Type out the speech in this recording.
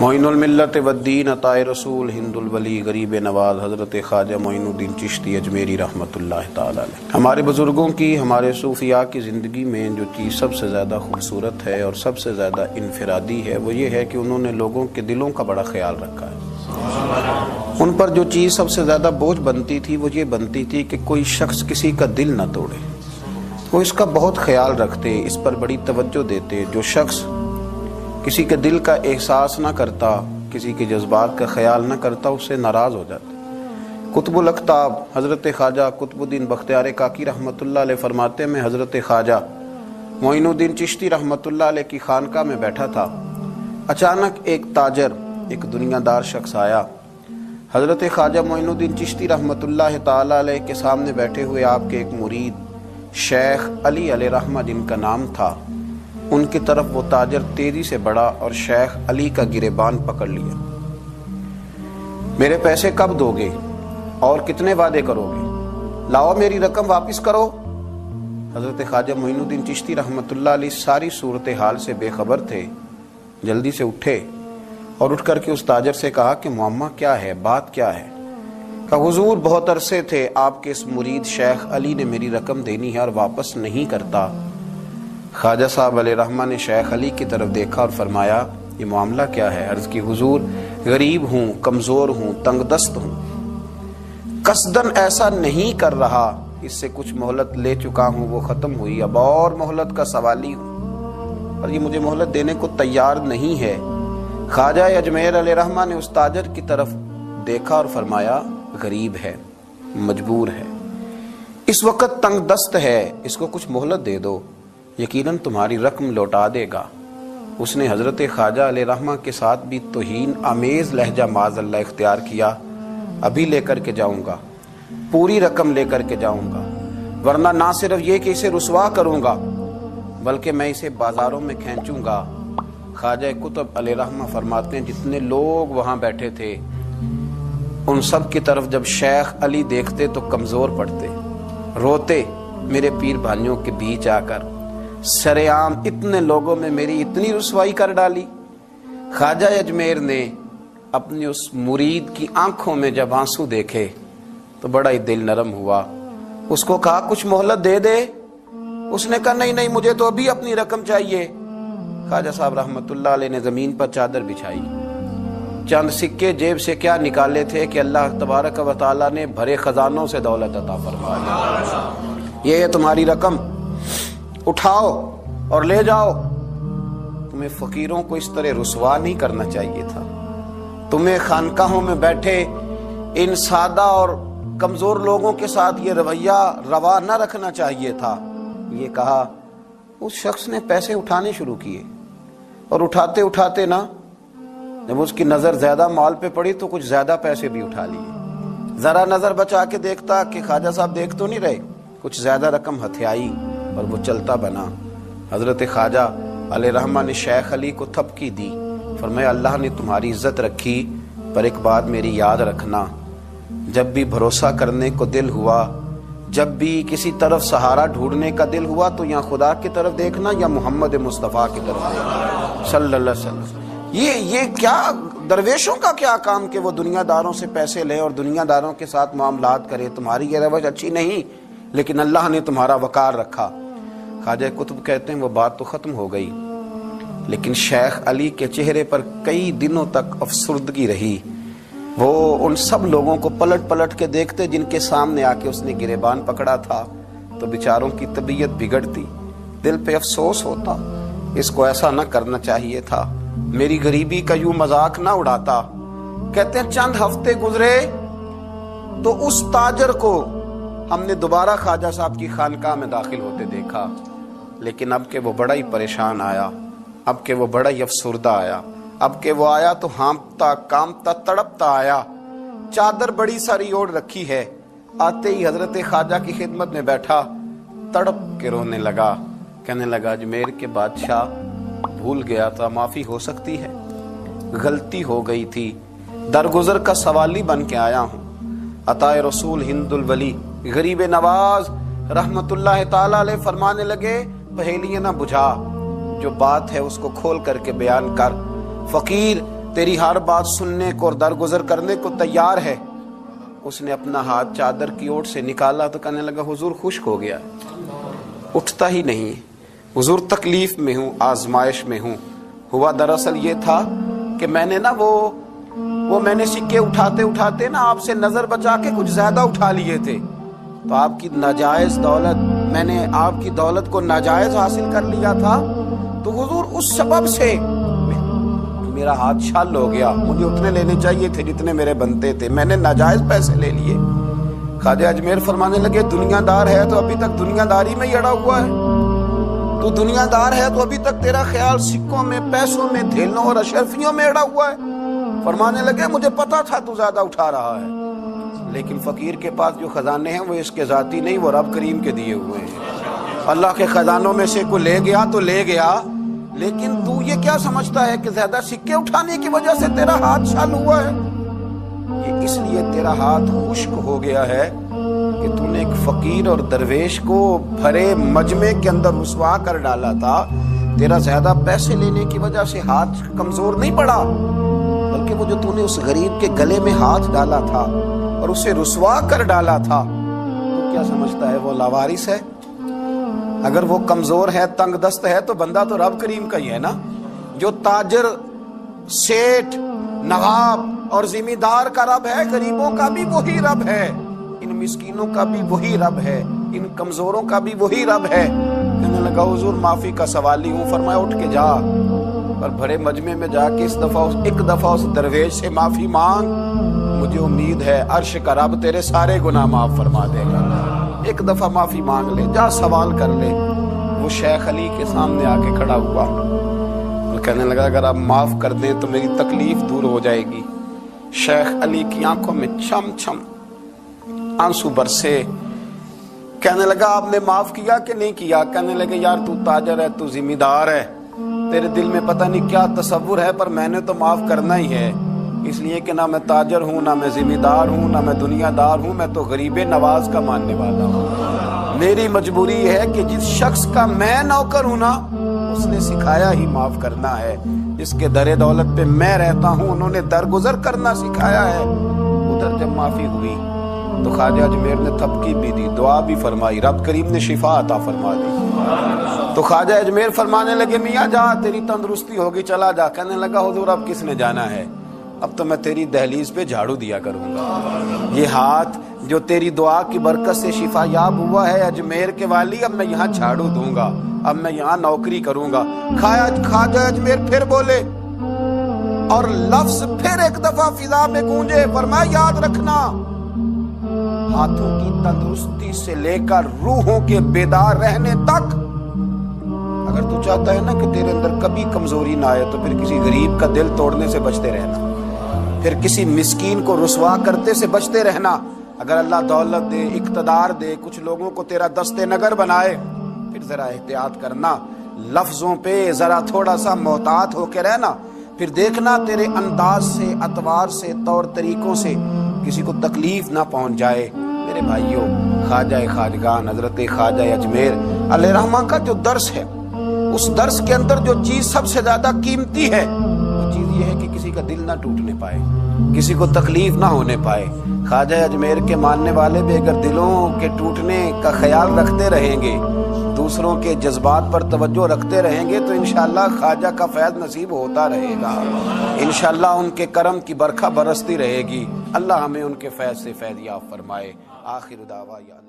معین الملت والدین عطائے رسول ہند الولی غریب نواز حضرت خواجہ معین الدین چشتی اجمیری رحمۃ اللہ تعالی علیہ۔ ہمارے بزرگوں کی، ہمارے صوفیاء کی زندگی میں جو چیز سب سے زیادہ خوبصورت ہے اور سب سے زیادہ انفرادی ہے وہ یہ ہے کہ انہوں نے لوگوں کے دلوں کا بڑا خیال رکھا ہے۔ ان پر جو چیز سب سے زیادہ بوجھ بنتی تھی وہ یہ بنتی تھی کہ کوئی شخص کسی کا دل نہ توڑے، وہ اس کا بہت خیال رکھتے، اس پر بڑی توجہ دیتے۔ جو شخص کسی کے دل کا احساس نہ کرتا، کسی کے جذبات کا خیال نہ کرتا، اس سے ناراض ہو جاتا۔ قطب الاقطاب حضرت خواجہ قطب الدین بختیار کاکی رحمۃ اللہ علیہ فرماتے ہیں، میں حضرت خواجہ معین الدین چشتی رحمۃ اللہ علیہ کی خانقاہ میں بیٹھا تھا، اچانک ایک تاجر، ایک دنیا دار شخص آیا۔ حضرت خواجہ معین الدین چشتی رحمۃ اللہ تعالی علیہ کے سامنے بیٹھے ہوئے آپ کے ایک مرید شیخ علی علیہ رحمہ جن کا نام تھا، ان کی طرف وہ تاجر تیزی سے بڑھا اور شیخ علی کا گریبان پکڑ لیا۔ میرے پیسے کب دو گے اور کتنے وعدے کرو گے؟ لاؤ میری رقم واپس کرو۔ حضرت خواجہ معین الدین چشتی رحمۃ اللہ علیہ ساری صورتحال سے بے خبر تھے، جلدی سے اٹھے اور اٹھ کر کے اس تاجر سے کہا کہ معاملہ کیا ہے، بات کیا ہے؟ کہ حضور بہت عرصے تھے آپ کے اس مرید شیخ علی نے میری رقم دینی ہے اور واپس نہیں کرتا۔ خواجہ صاحب علیہ رحمہ نے شیخ علی کی طرف دیکھا اور فرمایا یہ معاملہ کیا ہے؟ عرض کی حضور غریب ہوں، کمزور ہوں، تنگ دست ہوں، قصدن ایسا نہیں کر رہا، اس سے کچھ مہلت لے چکا ہوں، وہ ختم ہوئی، اب اور مہلت کا سوالی ہوں اور یہ مجھے مہلت دینے کو تیار نہیں ہے۔ خواجہ اجمیر علیہ رحمہ نے اس تاجر کی طرف دیکھا اور فرمایا غریب ہے، مجبور ہے، اس وقت تنگ دست ہے، اس کو کچھ مہلت دے دو، یقیناً تمہاری رقم لوٹا دے گا۔ اس نے حضرت خواجہ علیہ رحمہ کے ساتھ بھی توہین آمیز لہجہ معاذ اللہ اختیار کیا، ابھی لے کر کے جاؤں گا، پوری رقم لے کر کے جاؤں گا، ورنہ نہ صرف یہ کہ اسے رسوا کروں گا بلکہ میں اسے بازاروں میں کھینچوں گا۔ خواجہ قطب علیہ رحمہ فرماتے ہیں جتنے لوگ وہاں بیٹھے تھے ان سب کی طرف جب شیخ علی دیکھتے تو کمزور پڑتے، روتے، میرے پیر بھائیوں کے بیچ آ کر سرعام اتنے لوگوں میں میری اتنی رسوائی کر ڈالی۔ خواجہ اجمیر نے اپنی اس مرید کی آنکھوں میں جب آنسو دیکھے تو بڑا ہی دل نرم ہوا، اس کو کہا کچھ مہلت دے دے۔ اس نے کہا نہیں مجھے تو ابھی اپنی رقم چاہیے۔ خواجہ صاحب رحمۃ اللہ علیہ نے زمین پر چادر بچھائی، چند سکے جیب سے کیا نکالے تھے کہ اللہ تبارک و تعالیٰ نے بھرے خزانوں سے دولت عطا فرمایا، یہ ہے تمہاری رقم، اٹھاؤ اور لے جاؤ۔ تمہیں فقیروں کو اس طرح رسوا نہیں کرنا چاہیے تھا، تمہیں خانقاہوں میں بیٹھے ان سادہ اور کمزور لوگوں کے ساتھ یہ رویہ روا نہ رکھنا چاہیے تھا۔ یہ کہا اس شخص نے پیسے اٹھانے شروع کیے اور اٹھاتے اٹھاتے نا جب اس کی نظر زیادہ مال پہ پڑی تو کچھ زیادہ پیسے بھی اٹھا لیے۔ ذرا نظر بچا کے دیکھتا کہ خواجہ صاحب دیکھ تو نہیں رہے، کچھ زیادہ رقم ہتھیائی اور وہ چلتا بنا۔ حضرت خواجہ علیہ رحمہ نے شیخ علی کو تھپکی دی، فرمایا اللہ نے تمہاری عزت رکھی، پر ایک بات میری یاد رکھنا، جب بھی بھروسہ کرنے کو دل ہوا، جب بھی کسی طرف سہارا ڈھونڈنے کا دل ہوا تو یا خدا کی طرف دیکھنا یا محمد مصطفیٰ کی طرف دیکھنا صلی اللہ علیہ وسلم۔ یہ کیا درویشوں کا کیا کام کہ وہ دنیا داروں سے پیسے لے اور دنیا داروں کے ساتھ معاملات کرے، تمہاری یہ روش اچھی نہیں، لیکن اللہ نے تمہارا وقار رکھا۔ خواجہ قطب کہتے ہیں وہ بات تو ختم ہو گئی، لیکن شیخ علی کے چہرے پر کئی دنوں تک افسردگی رہی۔ وہ ان سب لوگوں کو پلٹ پلٹ کے دیکھتے جن کے سامنے آ کے اس نے گریبان پکڑا تھا تو بیچاروں کی طبیعت بگڑتی، دل پہ افسوس ہوتا، اس کو ایسا نہ کرنا چاہیے تھا، میری غریبی کا یوں مذاق نہ اڑاتا۔ کہتے ہیں چند ہفتے گزرے تو اس تاجر کو ہم نے دوبارہ خواجہ صاحب کی خانقاہ میں داخل ہوتے دیکھا، لیکن اب کہ وہ بڑا ہی پریشان آیا، اب کہ وہ بڑا ہی افسردہ آیا، اب کہ وہ آیا تو ہانپتا کامتا تڑپتا آیا، چادر بڑی ساری اوڑھ رکھی ہے، آتے ہی حضرت خواجہ کی خدمت میں بیٹھا، تڑپ کے رونے لگا، کہنے لگا اجمیر کے بادشاہ بھول گیا تھا، معافی ہو سکتی ہے، غلطی ہو گئی تھی، درگزر کا سوالی بن کے آیا ہوں۔ عطائے رسول ہند الولی غریب نواز رحمت اللہ تعالی علیہ فرمانے لگے پہیلیاں نہ بجھا، جو بات ہے اس کو کھول کر کے بیان کر، فقیر تیری ہر بات سننے کو اور درگزر کرنے کو تیار ہے۔ اس نے اپنا ہاتھ چادر کی اوٹ سے نکالا تو کہنے لگا حضور خشک ہو گیا، اٹھتا ہی نہیں حضور، تکلیف میں ہوں، آزمائش میں ہوں۔ ہوا دراصل یہ تھا کہ میں نے نا وہ میں نے سکے اٹھاتے اٹھاتے نا آپ سے نظر بچا کے کچھ زیادہ اٹھا لیے تھے، تو آپ کی ناجائز دولت، میں نے آپ کی دولت کو ناجائز حاصل کر لیا تھا، تو حضور اس سبب سے میرا ہاتھ چھل ہو گیا، مجھے اتنے لینے چاہیے تھے جتنے میرے بنتے تھے، میں نے ناجائز پیسے لے لیے۔ خواجہ اجمیر فرمانے لگے دنیا دار ہے تو ابھی تک دنیا داری میں ہی اڑا ہوا ہے، تو دنیا دار ہے تو ابھی تک تیرا خیال سکوں میں، پیسوں میں، دھیلوں اور اشرفیوں میں اڑا ہوا ہے۔ فرمانے لگے مجھے پتا تھا تو زیادہ اٹھا رہا ہے، لیکن فقیر کے پاس جو خزانے ہیں وہ اس کے ذاتی نہیں، وہ رب کریم کے دیے ہوئے ہیں۔ اللہ کے خزانوں میں سے کوئی لے گیا تو لے گیا، لیکن تو یہ کیا سمجھتا ہے کہ زیادہ سکے اٹھانے کی وجہ سے تیرا ہاتھ چھل ہوا ہے؟ یہ اس لیے تیرا ہاتھ خشک ہو گیا ہے کہ تو نے ایک فقیر اور درویش کو بھرے مجمع کے اندر رسوا کر ڈالا تھا۔ تیرا زیادہ پیسے لینے کی وجہ سے ہاتھ کمزور نہیں پڑا، بلکہ وہ جو تو نے اس غریب کے گلے میں ہاتھ ڈالا تھا اور اسے رسوا کر ڈالا تھا، تو کیا سمجھتا ہے وہ لاوارث ہے؟ اگر وہ کمزور ہے، تنگ دست ہے، تو بندہ تو رب کریم کا ہی ہے نا۔ جو تاجر، سیٹھ، نواب اور ذمہ دار کا رب ہے، غریبوں کا بھی وہی رب ہے، ان مسکینوں کا بھی وہی رب ہے، ان کمزوروں کا بھی وہی رب ہے۔ کہنے لگا حضور معافی کا سوالی ہوں۔ فرمایا اٹھ کے جا اور بڑے مجمع میں جا کے ایک دفعہ اس درویش سے معافی مانگ، مجھے امید ہے عرش کا رب تیرے سارے گناہ معاف فرما دے گا۔ ایک دفعہ معافی مانگ لے، جا سوال کر لے۔ وہ شیخ علی کے سامنے آ کے کھڑا ہوا اور کہنے لگا اگر آپ معاف کر دیں تو میری تکلیف دور ہو جائے گی۔ شیخ علی کی آنکھوں میں چھم چھم آنسو برسے۔ کہنے لگا آپ نے معاف کیا کہ نہیں کیا؟ کہنے لگے یار تو تاجر ہے، تو ذمہ دار ہے، تیرے دل میں پتہ نہیں کیا تصور ہے، پر میں نے تو معاف کرنا ہی ہے، اس لیے کہ نہ میں تاجر ہوں، نہ میں ذمہ دار ہوں، نہ میں دنیا دار ہوں، میں تو غریب نواز کا ماننے والا ہوں۔ میری مجبوری ہے کہ جس شخص کا میں نوکر ہوں نا، اس نے سکھایا ہی معاف کرنا ہے، جس کے در دولت پہ میں رہتا ہوں انہوں نے درگزر کرنا سکھایا ہے۔ ادھر جب معافی ہوئی تو خواجہ اجمیر نے تھپکی بھی دی، دعا بھی فرمائی، رب کریم نے شفا عطا فرما دی۔ تو خواجہ اجمیر فرمانے لگے میاں جا تیری تندرستی ہوگی، چلا جا۔ کہنے لگا حضور اب کس نے جانا ہے، اب تو میں تیری دہلیز پہ جھاڑو دیا کروں گا۔ یہ ہاتھ جو تیری دعا کی برکت سے شفا یاب ہوا ہے اجمیر کے والی، اب میں یہاں جھاڑو دوں گا، اب میں یہاں نوکری کروں گا۔ خواجہ اجمیر پھر بولے اور لفظ پھر ایک دفعہ فضا میں گونجے، فرمایا یاد رکھنا ہاتھوں کی تندرستی سے لے کر روحوں کے بیدار رہنے تک، اگر تو چاہتا ہے نا کہ تیرے اندر کبھی کمزوری نہ آئے تو پھر کسی غریب کا دل توڑنے سے بچتے رہنا، پھر کسی مسکین کو رسوا کرتے سے بچتے رہنا۔ اگر اللہ دولت دے، اقتدار دے، کچھ لوگوں کو تیرا دست نگر بنائے، پھر ذرا احتیاط کرنا، لفظوں پہ ذرا تھوڑا سا محتاط ہو کے رہنا، پھر دیکھنا تیرے انداز سے، اطوار سے، طور طریقوں سے کسی کو تکلیف نہ پہنچ جائے۔ میرے بھائیوں، خواجہ خواجگان حضرت خواجہ اجمیر علیہ رحمہ کا جو درس ہے، اس درس کے اندر جو چیز سب سے زیادہ قیمتی ہے وہ چیز یہ ہے کہ کسی کا دل نہ ٹوٹنے پائے، کسی کو تکلیف نہ ہونے پائے۔ خواجہ اجمیر کے ماننے والے بھی اگر دلوں کے ٹوٹنے کا خیال رکھتے رہیں گے، دوسروں کے جذبات پر توجہ رکھتے رہیں گے، تو انشاءاللہ خواجہ کا فیض نصیب ہوتا رہے گا، انشاءاللہ ان کے کرم کی برکھا برستی رہے گی۔ اللہ ہمیں ان کے فیض سے فیض یاب فرمائے۔ آخر دعوانا